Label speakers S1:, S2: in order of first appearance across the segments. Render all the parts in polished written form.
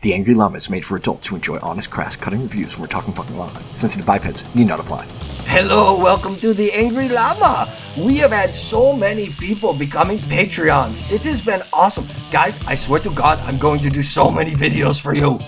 S1: The Angry Llama is made for adults who enjoy honest, crass, cutting reviews when we're talking fucking llama. Sensitive bipeds need not apply.
S2: Hello, welcome to the Angry Llama. We have had so many people becoming Patreons. It has been awesome. Guys, I swear to God, I'm going to do so many videos for you.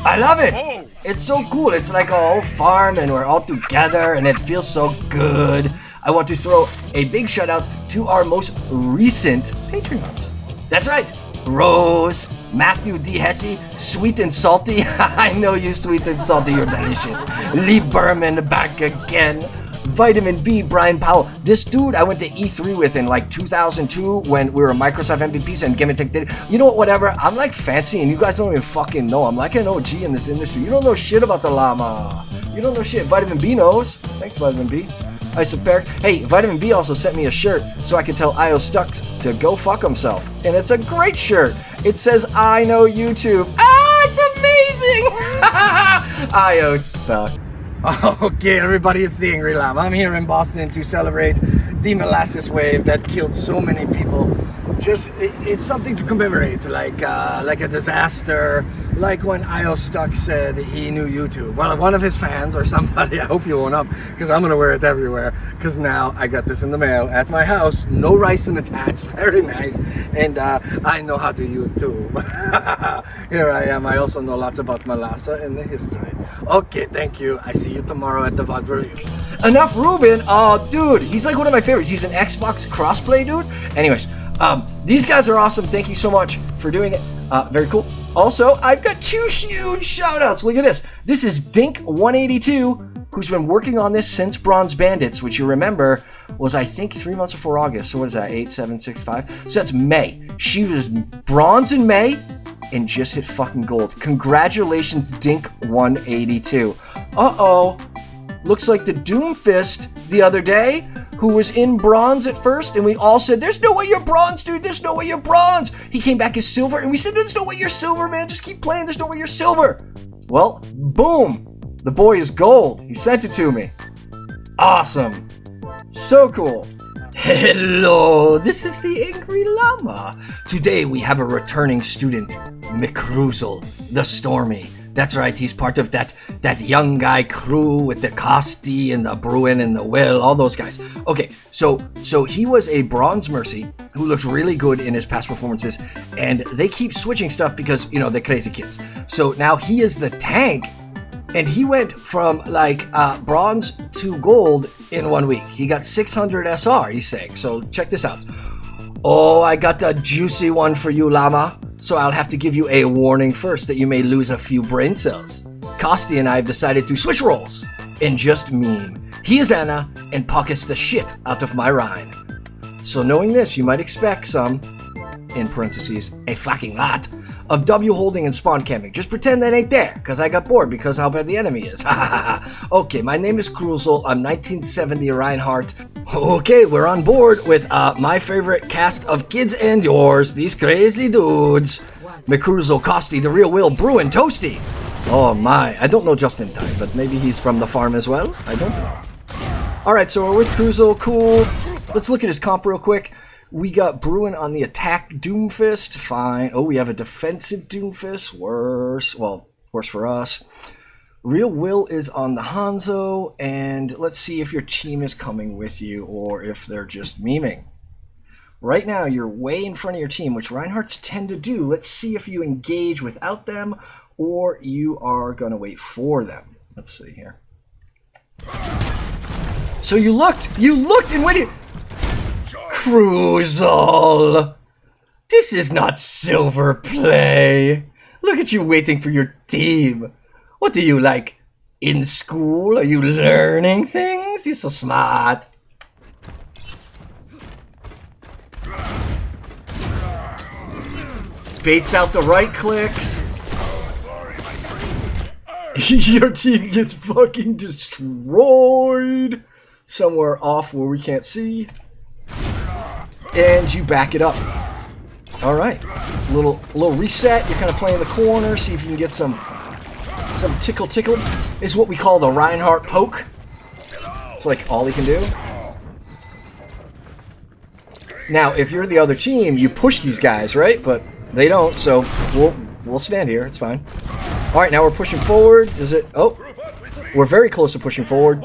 S2: I love it. It's so cool. It's like a whole farm and we're all together and it feels so good. I want to throw a big shout out to our most recent Patreons. That's right. Rose, Matthew D. Hesse, Sweet and Salty. I know you, Sweet and Salty, you're delicious. Lee Berman back again. Vitamin B, Brian Powell. This dude I went to E3 with in like 2002 when we were Microsoft MVPs and Game Tech did. You know what, whatever. I'm like fancy and you guys don't even fucking know. I'm like an OG in this industry. You don't know shit about the llama. You don't know shit. Vitamin B knows. Thanks, Vitamin B. Isoperic. Hey, Vitamin B also sent me a shirt so I could tell IO Stucks to go fuck himself. And it's a great shirt. It says, I know YouTube. Ah, it's amazing! IO suck.
S3: Okay, everybody, it's the Angry Llama. I'm here in Boston to celebrate the molasses wave that killed so many people. It's something to commemorate, like a disaster, like when IO Stuck said he knew YouTube. Well, one of his fans or somebody, I hope you won't up, because I'm gonna wear it everywhere, because now I got this in the mail at my house, no ricin attached, very nice, and I know how to YouTube. Here I am. I also know lots about Malassa and the history. Okay, thank you. I see you tomorrow at the VOD reviews.
S2: Enough Ruben. Oh, dude, he's like one of my favorites. He's an Xbox crossplay dude. Anyways, these guys are awesome. Thank you so much for doing it. Very cool. Also, I've got two huge shout outs. Look at this. This is Dink182, who's been working on this since Bronze Bandits, which you remember was, I think, 3 months before August. So what is that, 8, 7, 6, 5? So that's May. She was bronze in May and just hit fucking gold. Congratulations, Dink182. Uh-oh. Looks like the Doomfist the other day, who was in bronze at first, and we all said, there's no way you're bronze, dude, there's no way you're bronze. He came back as silver, and we said, there's no way you're silver, man, just keep playing, there's no way you're silver. Well, boom, the boy is gold. He sent it to me. Awesome. So cool. Hello, this is the Angry Llama. Today we have a returning student, Croozle, the Stormy. That's right, he's part of that young guy crew with the Causty and the Bruin and the Will, all those guys. Okay, so he was a bronze mercy who looks really good in his past performances, and they keep switching stuff because, you know, they're crazy kids. So now he is the tank, and he went from like bronze to gold in 1 week. He got 600 SR, he's saying. So check this out. Oh, I got the juicy one for you, Llama. So I'll have to give you a warning first that you may lose a few brain cells. Causty and I have decided to switch roles and just meme. He is Anna and pockets the shit out of my rein. So knowing this, you might expect some, in parentheses, a fucking lot, of W holding and spawn camping. Just pretend that ain't there, because I got bored because how bad the enemy is. Okay, my name is Croozle. I'm 1970 Reinhardt. Okay, we're on board with my favorite cast of kids and yours, these crazy dudes. Croozle, Causty, the real Will, Bruin, Toasty. Oh my, I don't know just in time, but maybe he's from the farm as well? I don't know. Alright, so we're with Croozle, cool. Let's look at his comp real quick. We got Bruin on the attack Doomfist, fine. Oh, we have a defensive Doomfist, worse. Well, worse for us. Real Will is on the Hanzo, and let's see if your team is coming with you or if they're just memeing. Right now, you're way in front of your team, which Reinhardts tend to do. Let's see if you engage without them or you are going to wait for them. Let's see here. So you looked and waited. Croozle, this is not silver play. Look at you waiting for your team. What are you, like, in school? Are you learning things? You're so smart. Baits out the right clicks. Your team gets fucking destroyed. Somewhere off where we can't see. And you back it up. Alright. Little reset. You're kind of playing the corner. See if you can get some tickled. Is what we call the Reinhardt poke. It's like all he can do. Now, if you're the other team, you push these guys, right? But they don't, so we'll We'll stand here. It's fine. All right, now we're pushing forward. Is it? Oh, we're very close to pushing forward.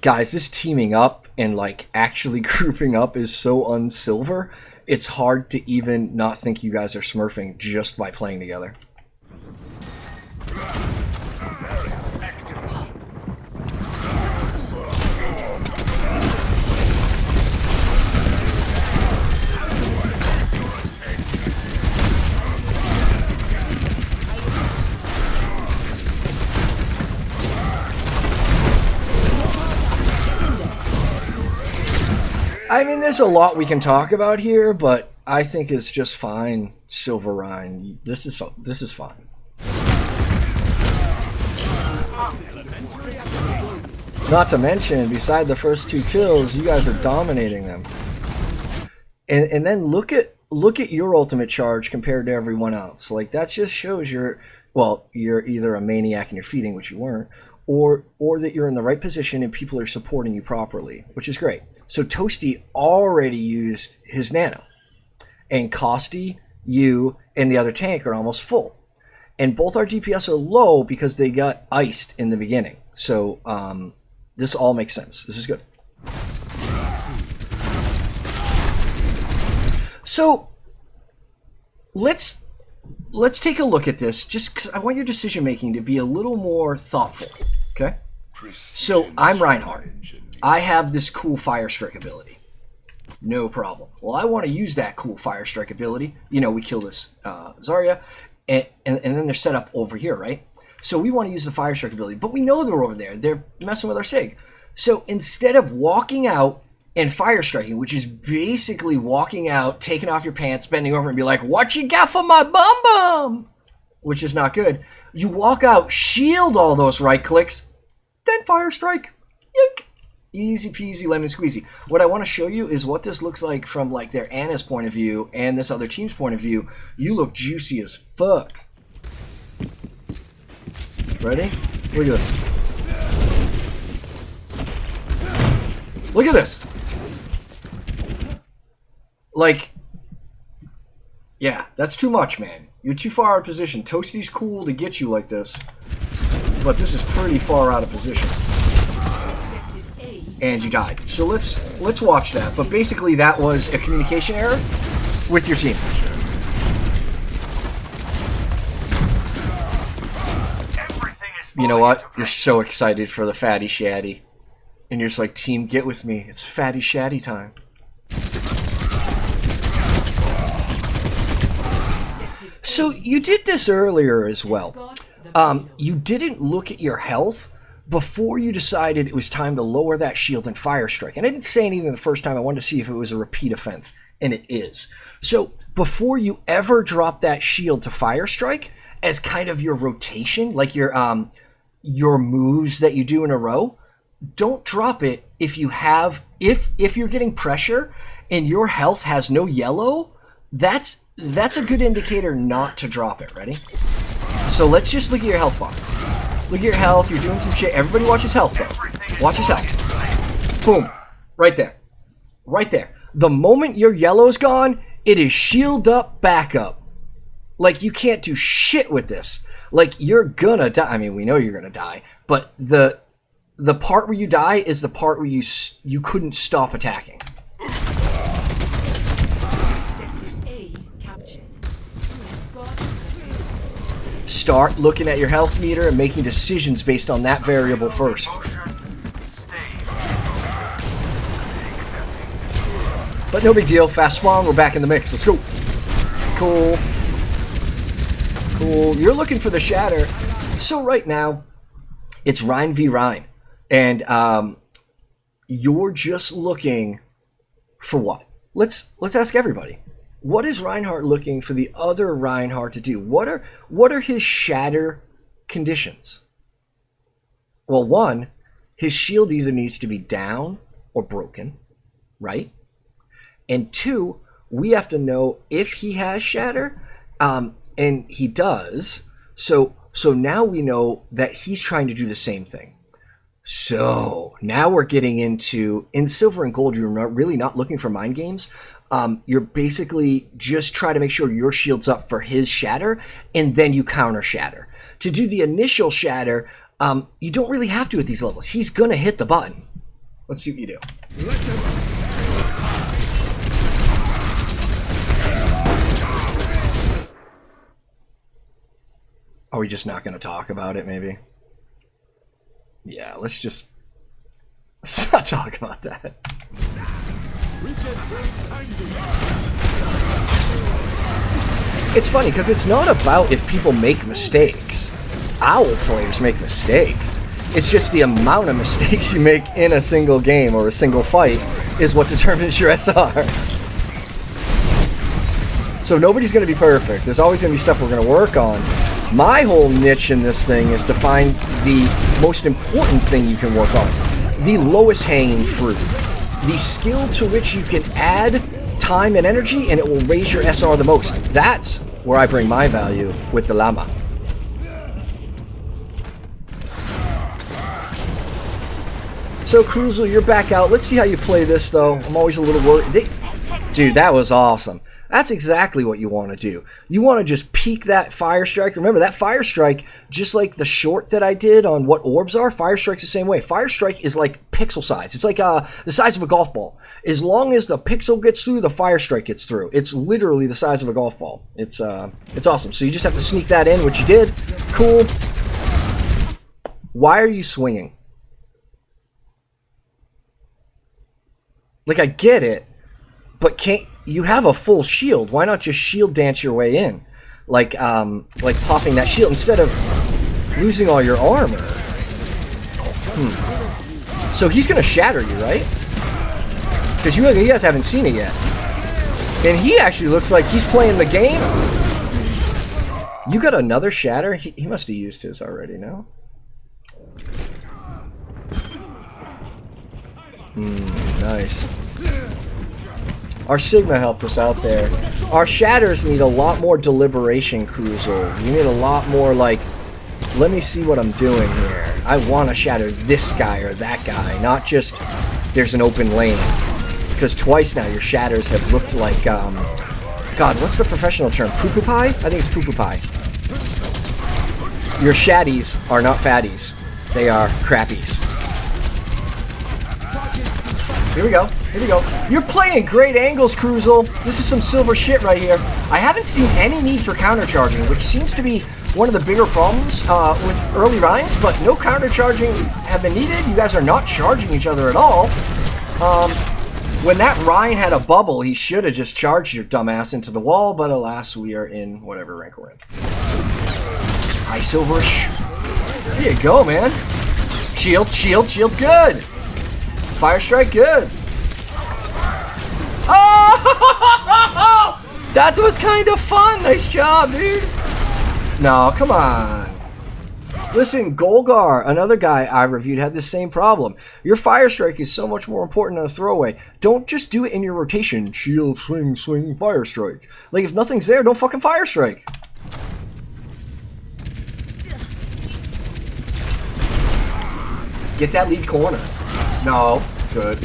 S2: Guys, this teaming up and like actually grouping up is so unsilver. It's hard to even not think you guys are smurfing just by playing together. I mean, there's a lot we can talk about here, but I think it's just fine. Silver Rein, this is fine. Not to mention, beside the first 2 kills, you guys are dominating them. And then look at your ultimate charge compared to everyone else. Like, that just shows you're either a maniac and you're feeding, which you weren't, or that you're in the right position and people are supporting you properly, which is great. So Toasty already used his nano, and Causty, you, and the other tank are almost full. And both our DPS are low because they got iced in the beginning. So this all makes sense. This is good. So let's take a look at this, just because I want your decision making to be a little more thoughtful. Okay. So I'm Reinhardt. I have this cool Fire Strike ability. No problem. Well, I want to use that cool Fire Strike ability. You know, we kill this Zarya, and then they're set up over here, right? So we want to use the Fire Strike ability, but we know they're over there. They're messing with our SIG. So instead of walking out and Fire Striking, which is basically walking out, taking off your pants, bending over and be like, "What you got for my bum bum?" Which is not good. You walk out, shield all those right clicks, then Fire Strike. Yoink. Easy peasy lemon squeezy. What I want to show you is what this looks like from like their Anna's point of view and this other team's point of view. You look juicy as fuck. Ready? Look at this. Look at this. Like, yeah, that's too much, man. You're too far out of position. Toasty's cool to get you like this, but this is pretty far out of position. And you died. So let's watch that. But basically that was a communication error with your team. You know what? You're so excited for the fatty shatty. And you're just like, team, get with me. It's fatty shatty time. So you did this earlier as well. You didn't look at your health before you decided it was time to lower that shield and Fire Strike. And I didn't say anything the first time. I wanted to see if it was a repeat offense. And it is. So before you ever drop that shield to Fire Strike as kind of your rotation, like your moves that you do in a row, don't drop it if you have, if you're getting pressure and your health has no yellow, that's a good indicator not to drop it. Ready? So let's just look at your health bar. Look at your health. You're doing some shit. Everybody watch his health, bro. Watch his health. Boom. Right there. Right there. The moment your yellow's gone, it is shield up, back up. Like, you can't do shit with this. Like, you're gonna die. I mean, we know you're gonna die. But the part where you die is the part where you couldn't stop attacking. Start looking at your health meter and making decisions based on that variable first. But no big deal. Fast spawn. We're back in the mix. Let's go. Cool. Cool. You're looking for the shatter. So right now, it's Rein v. Rein. And you're just looking for what? Let's ask everybody. What is Reinhardt looking for the other Reinhardt to do? What are his shatter conditions? Well, one, his shield either needs to be down or broken, right? And two, we have to know if he has shatter, and he does. So now we know that he's trying to do the same thing. So now we're getting into, in silver and gold, you're really not looking for mind games. you're basically just try to make sure your shield's up for his shatter, and then you counter shatter. To do the initial shatter, you don't really have to at these levels. He's gonna hit the button. Let's see what you do. Are we just not gonna talk about it, maybe? Yeah, let's not talk about that. It's funny because it's not about if people make mistakes. OUUU players make mistakes. It's just the amount of mistakes you make in a single game or a single fight is what determines your SR. So nobody's going to be perfect. There's always going to be stuff we're going to work on. My whole niche in this thing is to find the most important thing you can work on. The lowest hanging fruit. The skill to which you can add time and energy and it will raise your SR the most. That's where I bring my value with the Llama. So Croozle, you're back out. Let's see how you play this though. I'm always a little worried. Dude, that was awesome. That's exactly what you want to do. You want to just peek that Fire Strike. Remember, that Fire Strike, just like the short that I did on what orbs are, Fire Strike's the same way. Fire Strike is like pixel size. It's like the size of a golf ball. As long as the pixel gets through, the Fire Strike gets through. It's literally the size of a golf ball. It's awesome. So you just have to sneak that in, which you did. Cool. Why are you swinging? Like, I get it, but you have a full shield. Why not just shield dance your way in? Like popping that shield instead of losing all your armor. So he's gonna shatter you, right? Because you guys haven't seen it yet. And he actually looks like he's playing the game. You got another shatter? He must have used his already, no? Nice. Our Sigma helped us out there. Our shatters need a lot more deliberation, Croozle. You need a lot more, like, let me see what I'm doing here. I want to shatter this guy or that guy, not just there's an open lane. Because twice now your shatters have looked like, God, what's the professional term? Poo-poo pie? I think it's poo-poo pie. Your shatties are not fatties. They are crappies. Here we go. Here we go. You're playing great angles, Croozle. This is some silver shit right here. I haven't seen any need for countercharging, which seems to be one of the bigger problems with early Reins, but no countercharging have been needed. You guys are not charging each other at all. When that Rein had a bubble, he should have just charged your dumbass into the wall, but alas, we are in whatever rank we're in. High silverish. There you go, man. Shield, shield, shield, good. Fire Strike, good. Oh! That was kind of fun. Nice job, dude. No, come on. Listen, Golgar, another guy I reviewed, had the same problem. Your Fire Strike is so much more important than a throwaway. Don't just do it in your rotation. Shield, swing, swing, Fire Strike. Like, if nothing's there, don't fucking Fire Strike. Get that lead corner. No. Good.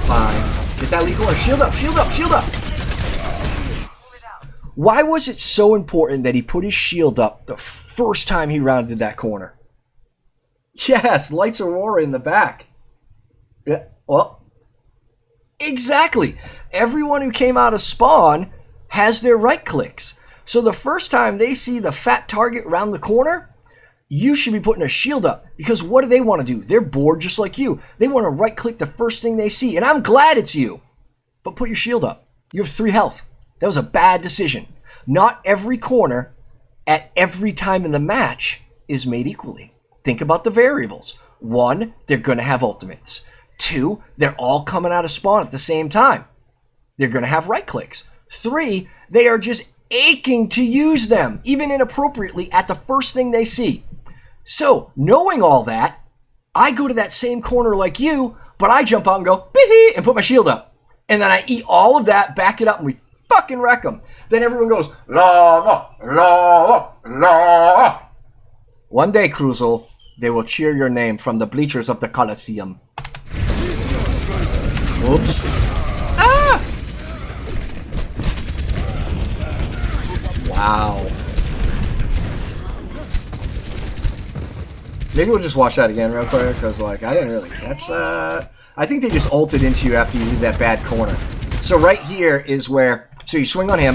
S2: Fine. Get that lead corner. Shield up, shield up, shield up. Why was it so important that he put his shield up the first time he rounded that corner? Yes, Lights Aurora in the back. Yeah, well, exactly. Everyone who came out of spawn has their right clicks. So the first time they see the fat target round the corner, you should be putting a shield up, because what do they want to do? They're bored just like you. They want to right click the first thing they see, and I'm glad it's you. But put your shield up. You have 3 health. That was a bad decision. Not every corner at every time in the match is made equally. Think about the variables. 1, they're going to have ultimates. 2, they're all coming out of spawn at the same time. They're going to have right clicks. 3, they are just aching to use them, even inappropriately, at the first thing they see. So, knowing all that, I go to that same corner like you, but I jump out and go, bee-hee, and put my shield up. And then I eat all of that, back it up, and we fucking wreck them. Then everyone goes, Llama, Llama, Llama. One day, Croozle, they will cheer your name from the bleachers of the Coliseum. Oops. Ah! Wow. Maybe we'll just watch that again real quick, because, like, I didn't really catch that. I think they just ulted into you after you leave that bad corner. So right here is where, so you swing on him,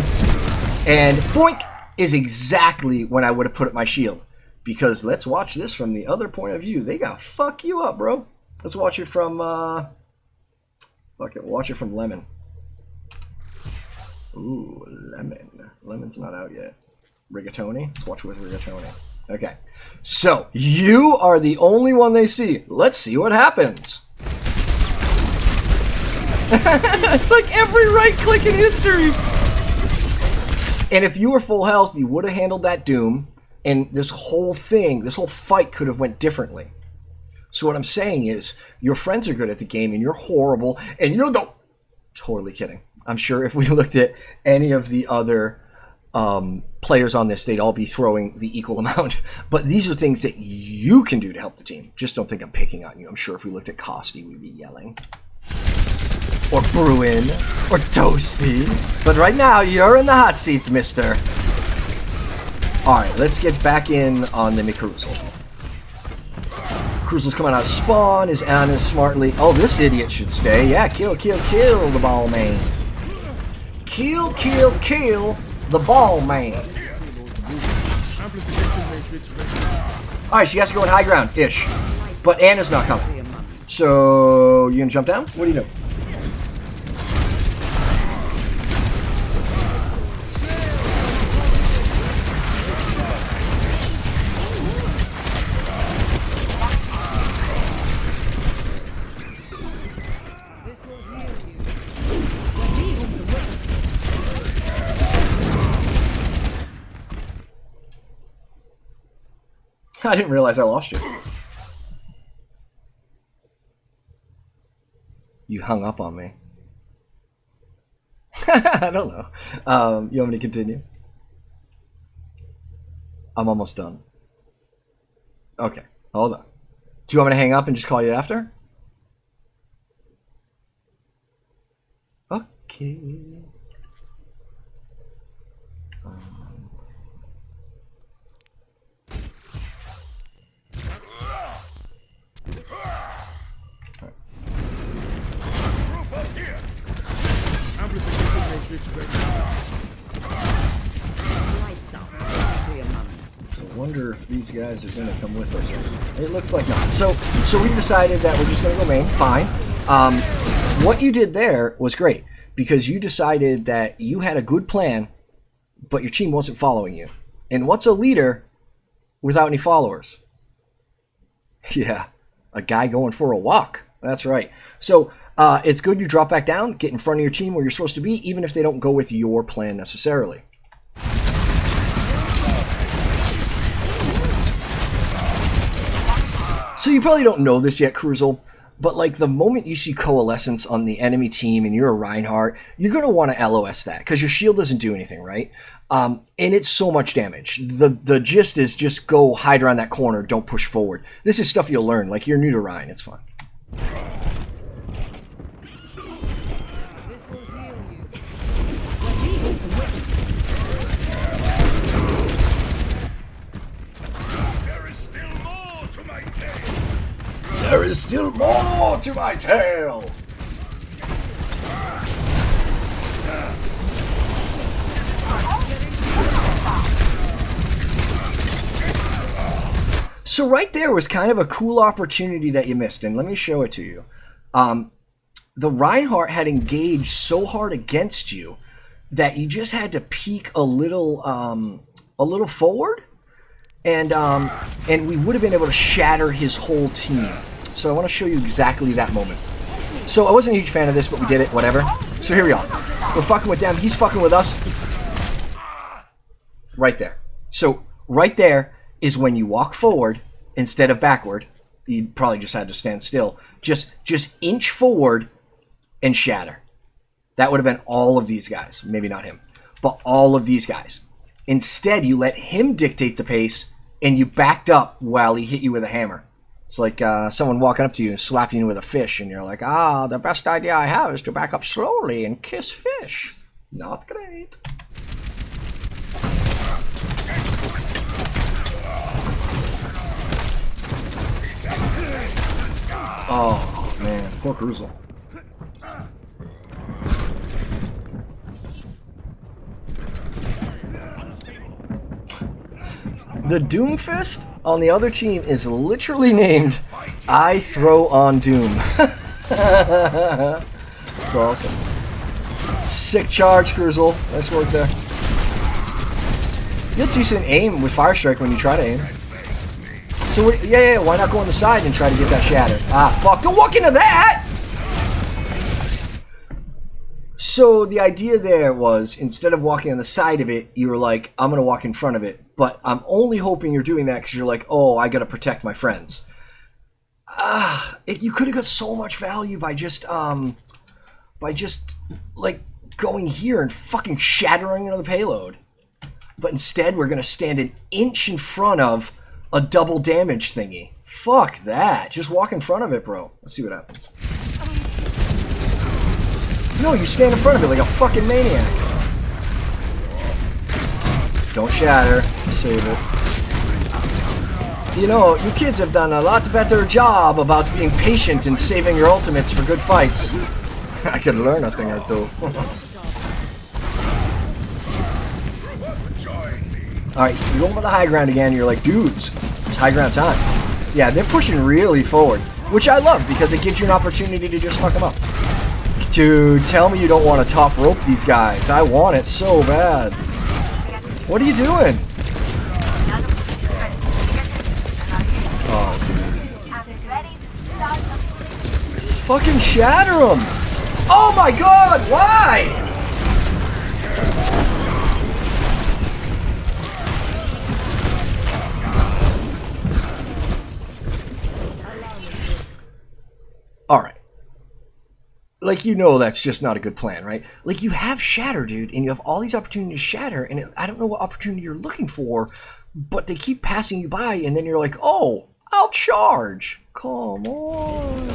S2: and boink is exactly when I would have put up my shield. Because let's watch this from the other point of view. They gotta fuck you up, bro. Let's watch it from, fuck it, watch it from Lemon. Ooh, Lemon. Lemon's not out yet. Rigatoni? Let's watch with Rigatoni. Okay. So, you are the only one they see. Let's see what happens. It's like every right click in history. And if you were full health, you would have handled that Doom, and this whole thing, this whole fight could have went differently. So what I'm saying is, your friends are good at the game, and you're horrible, and you're the... Totally kidding. I'm sure if we looked at any of the other players on this, they'd all be throwing the equal amount. But these are things that you can do to help the team. Just don't think I'm picking on you. I'm sure if we looked at Causty, we'd be yelling. Or Bruin. Or Toasty. But right now, you're in the hot seat, mister. Alright, let's get back in on the Croozle. Croozle's coming out of spawn, is on as smartly. Oh, this idiot should stay. Yeah, kill, kill, kill the ball man. Kill, kill, kill the ball man. Alright, she has to go in high ground, ish. But Anna's not coming. So, you gonna jump down? What are you doing? I didn't realize I lost you. You hung up on me. I don't know. You want me to continue? I'm almost done. Okay, hold on. Do you want me to hang up and just call you after? Okay. So I wonder if these guys are going to come with us. It looks like not. So we decided that we're just going to go main. Fine. What you did there was great because you decided that you had a good plan, but your team wasn't following you. And what's a leader without any followers? Yeah, a guy going for a walk. That's right. So it's good you drop back down, get in front of your team where you're supposed to be, even if they don't go with your plan necessarily. So you probably don't know this yet, Croozle, but like the moment you see Coalescence on the enemy team and you're a Reinhardt, you're going to want to LOS that because your shield doesn't do anything, right? And it's so much damage. The gist is just go hide around that corner, don't push forward. This is stuff you'll learn. Like, you're new to Rein, it's fine.
S4: This will heal you.
S5: There is still more to my tale.
S2: There is still more to my tale. So right there was kind of a cool opportunity that you missed, and let me show it to you. The Reinhardt had engaged so hard against you that you just had to peek a little forward, and we would have been able to shatter his whole team. So I want to show you exactly that moment. So I wasn't a huge fan of this, but we did it, whatever. So here we are. We're fucking with them. He's fucking with us. Right there. So right there is when you walk forward instead of backward. You probably just had to stand still. Just inch forward and shatter. That would have been all of these guys. Maybe not him, but all of these guys. Instead, you let him dictate the pace, and you backed up while he hit you with a hammer. It's like someone walking up to you and slapping you with a fish, and you're like, the best idea I have is to back up slowly and kiss fish. Not great. Oh, man. Poor Croozle. The Doomfist on the other team is literally named I Throw on Doom. That's awesome. Sick charge, Croozle. Nice work there. You have decent aim with Fire Strike when you try to aim. So, yeah, why not go on the side and try to get that shatter? Ah, fuck. Don't walk into that! So, the idea there was, instead of walking on the side of it, you were like, I'm going to walk in front of it. But I'm only hoping you're doing that because you're like, oh, I got to protect my friends. You could have got so much value by just, like, going here and fucking shattering another payload. But instead, we're going to stand an inch in front of a double damage thingy. Fuck that. Just walk in front of it, bro. Let's see what happens. No, you stand in front of it like a fucking maniac. Don't shatter. Save it. You know, you kids have done a lot better job about being patient and saving your ultimates for good fights. I could learn a thing or two. Alright, you go over the high ground again, you're like, dudes, it's high ground time. Yeah, they're pushing really forward, which I love because it gives you an opportunity to just fuck them up. Dude, tell me you don't want to top rope these guys. I want it so bad. What are you doing? Oh, dude. Just fucking shatter them. Oh my god, why? Alright. Like, you know that's just not a good plan, right? Like, you have shatter, dude, and you have all these opportunities to shatter, and I don't know what opportunity you're looking for, but they keep passing you by, and then you're like, oh, I'll charge. Come on.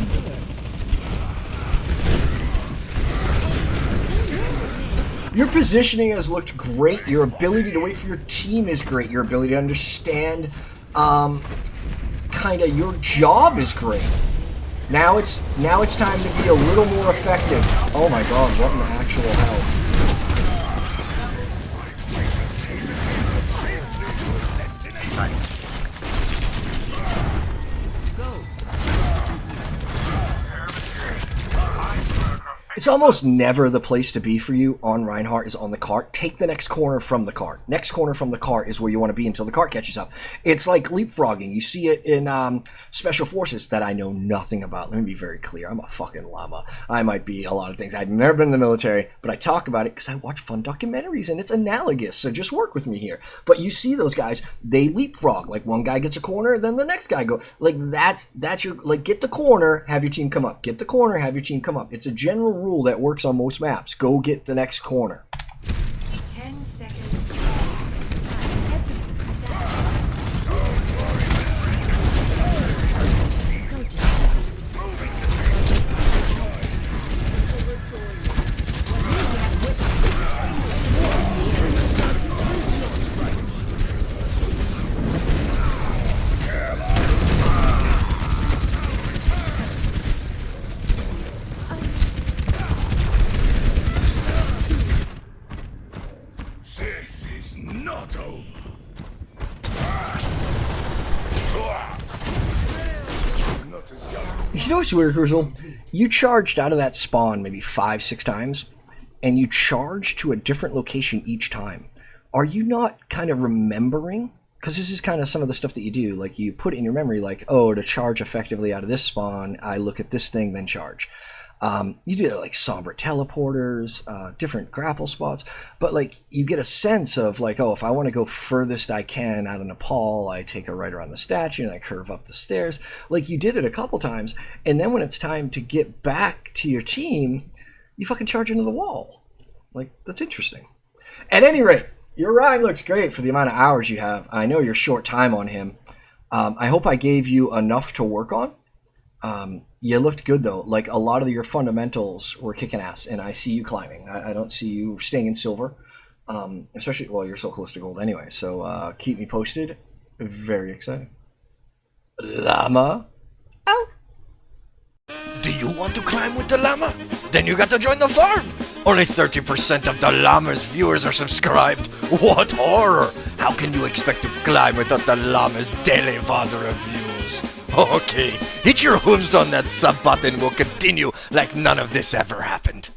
S2: Your positioning has looked great. Your ability to wait for your team is great. Your ability to understand, kind of, your job is great. Now it's time to be a little more effective. Oh my god, what in the actual hell? It's almost never the place to be for you on Reinhardt is on the cart. Take the next corner from the cart. Next corner from the cart is where you want to be until the cart catches up. It's like leapfrogging. You see it in Special Forces that I know nothing about. Let me be very clear. I'm a fucking llama. I might be a lot of things. I've never been in the military, but I talk about it because I watch fun documentaries and it's analogous. So just work with me here. But you see those guys, they leapfrog. Like one guy gets a corner, then the next guy goes. Like that's your, like, get the corner, have your team come up. Get the corner, have your team come up. It's a general rule that works on most maps. Go get the next corner.
S4: 10 seconds.
S2: You know what's weird, Croozle? You charged out of that spawn maybe 5-6 times, and you charged to a different location each time. Are you not kind of remembering? Because this is kind of some of the stuff that you do. Like, you put it in your memory, like, oh, to charge effectively out of this spawn, I look at this thing, then charge. You do like somber teleporters, different grapple spots, but like you get a sense of like, oh, if I want to go furthest I can out of Nepal, I take a right around the statue and I curve up the stairs. Like you did it a couple times, and then when it's time to get back to your team, you fucking charge into the wall. Like, that's interesting. At any rate, your Rein looks great for the amount of hours you have. I know you're short time on him. I hope I gave you enough to work on. You looked good though. Like a lot of your fundamentals were kicking ass, and I see you climbing. I don't see you staying in silver, especially, well, you're so close to gold anyway. So keep me posted. Very exciting. Llama out.
S6: Do you want to climb with the llama? Then you got to join the farm. Only 30% of the llama's viewers are subscribed. What horror! How can you expect to climb without the llama's daily VOD reviews? Okay, hit your hooves on that sub button. We'll continue like none of this ever happened.